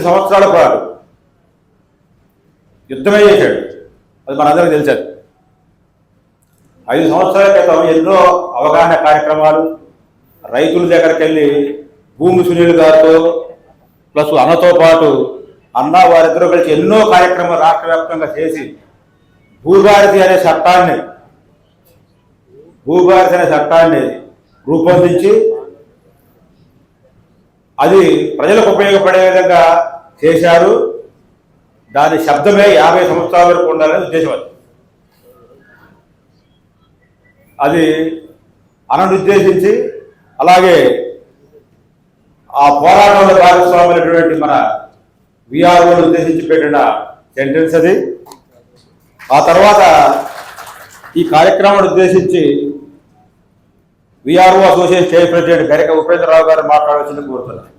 సంవత్సరాల పాటు యుద్ధమే చేశాడు. అది మనందరికీ తెలిసారు. 5 సంవత్సరాల క్రితం ఎన్నో అవగాహన కార్యక్రమాలు, రైతుల దగ్గరికి వెళ్ళి భూమి సునీల్ గారితో ప్లస్ అన్నతో పాటు అన్న వారిద్దరూ కలిసి ఎన్నో కార్యక్రమాలు రాష్ట్ర వ్యాప్తంగా చేసి భూభారతి అనే చట్టాన్ని రూపొందించి అది ప్రజలకు ఉపయోగపడే విధంగా చేశారు. దాని శబ్దమే 50 సంవత్సరాల వరకు ఉండాలనే ఉద్దేశం. అది అనుద్దేశించి అలాగే ఆ పోరాటంలో భాగస్వామైనటువంటి మన విఆర్ఓను ఉద్దేశించి పెట్టిన సెంటెన్స్ అది. ఆ తర్వాత ఈ కార్యక్రమాన్ని ఉద్దేశించి విఆర్ఓ అసోసియేషన్ చైర్ ప్రెసిడెంట్ గరిక ఉపేంద్రరావు గారు మాట్లాడాల్సింది కోరుతున్నారు.